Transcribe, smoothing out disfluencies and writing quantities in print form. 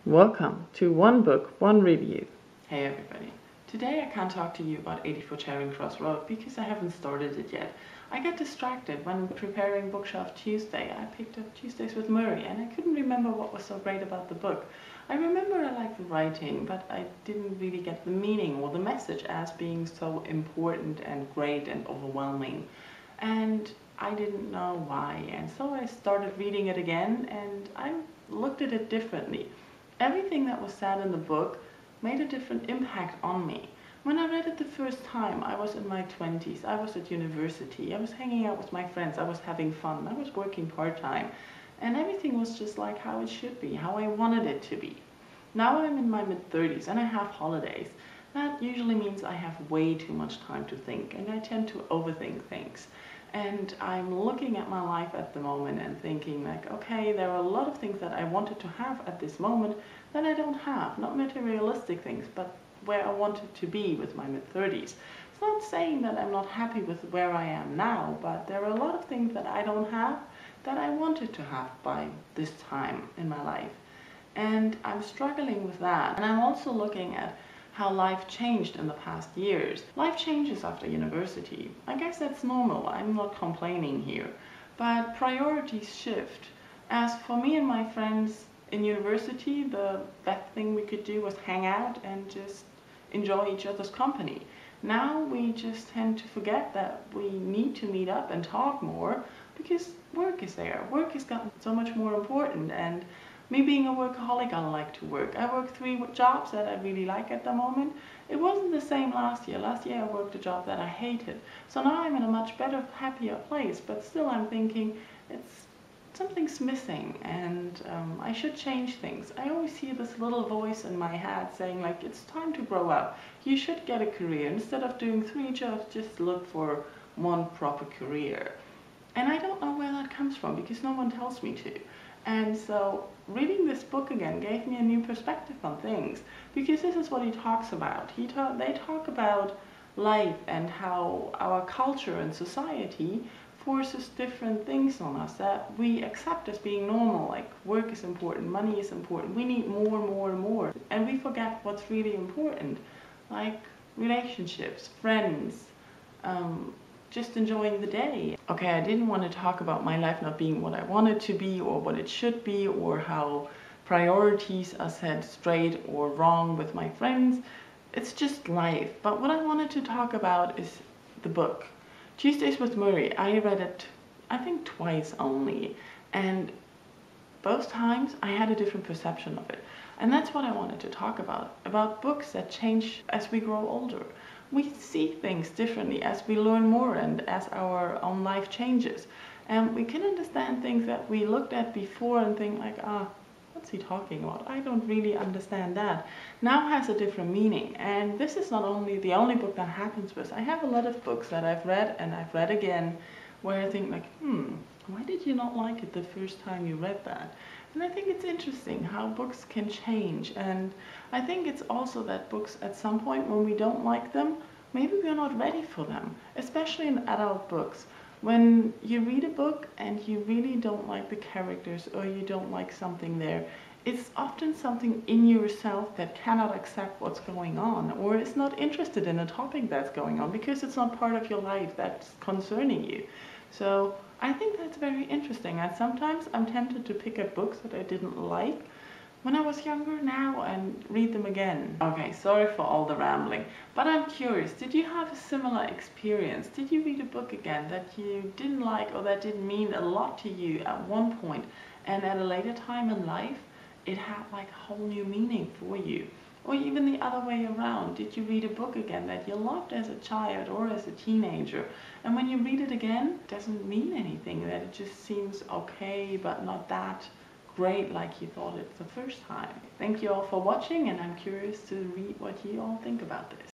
Welcome to One Book, One Review. Hey everybody. Today I can't talk to you about 84 Charing Cross Road because I haven't started it yet. I got distracted when preparing Bookshelf Tuesday. I picked up Tuesdays with Morrie and I couldn't remember what was so great about the book. I remember I liked the writing, but I didn't really get the meaning or the message as being so important and great and overwhelming. And I didn't know why, and so I started reading it again and I looked at it differently. Everything that was said in the book made a different impact on me. When I read it the first time, I was in my 20s, I was at university, I was hanging out with my friends, I was having fun, I was working part-time, and everything was just like how it should be, how I wanted it to be. Now I'm in my mid-30s and I have holidays. That usually means I have way too much time to think, and I tend to overthink things. And I'm looking at my life at the moment and thinking like, okay, there are a lot of things that I wanted to have at this moment that I don't have. Not materialistic things, but where I wanted to be with my mid-30s. It's not saying that I'm not happy with where I am now, but there are a lot of things that I don't have that I wanted to have by this time in my life. And I'm struggling with that. And I'm also looking at how life changed in the past years. Life changes after university. I guess that's normal, I'm not complaining here. But priorities shift. As for me and my friends in university, the best thing we could do was hang out and just enjoy each other's company. Now we just tend to forget that we need to meet up and talk more because work is there. Work has gotten so much more important, and me being a workaholic, I like to work. I work 3 jobs that I really like at the moment. It wasn't the same last year. Last year I worked a job that I hated. So now I'm in a much better, happier place, but still I'm thinking something's missing and I should change things. I always hear this little voice in my head saying like, it's time to grow up. You should get a career. Instead of doing 3 jobs, just look for one proper career. And I don't know where that comes from because no one tells me to. And so reading this book again gave me a new perspective on things, because this is what he talks about. They talk about life and how our culture and society forces different things on us that we accept as being normal, like work is important, money is important, we need more and more and more. And we forget what's really important, like relationships, friends, just enjoying the day. Okay, I didn't want to talk about my life not being what I want it to be or what it should be, or how priorities are set straight or wrong with my friends. It's just life. But what I wanted to talk about is the book. Tuesdays with Morrie. I read it, I think, twice only. And both times I had a different perception of it. And that's what I wanted to talk about books that change as we grow older. We see things differently as we learn more and as our own life changes. And we can understand things that we looked at before and think like, what's he talking about? I don't really understand that. Now has a different meaning. And this is not only the only book that happens with. I have a lot of books that I've read and I've read again where I think like, why did you not like it the first time you read that? And I think it's interesting how books can change. And I think it's also that books at some point when we don't like them, maybe we're not ready for them, especially in adult books. When you read a book and you really don't like the characters or you don't like something there, it's often something in yourself that cannot accept what's going on, or is not interested in a topic that's going on because it's not part of your life that's concerning you. So I think that's very interesting, and sometimes I'm tempted to pick up books that I didn't like when I was younger now and read them again. Okay, sorry for all the rambling, but I'm curious, did you have a similar experience? Did you read a book again that you didn't like or that didn't mean a lot to you at one point, and at a later time in life it had like a whole new meaning for you? Or even the other way around, did you read a book again that you loved as a child or as a teenager, and when you read it again, it doesn't mean anything, that it just seems okay but not that great like you thought it the first time? Thank you all for watching, and I'm curious to read what you all think about this.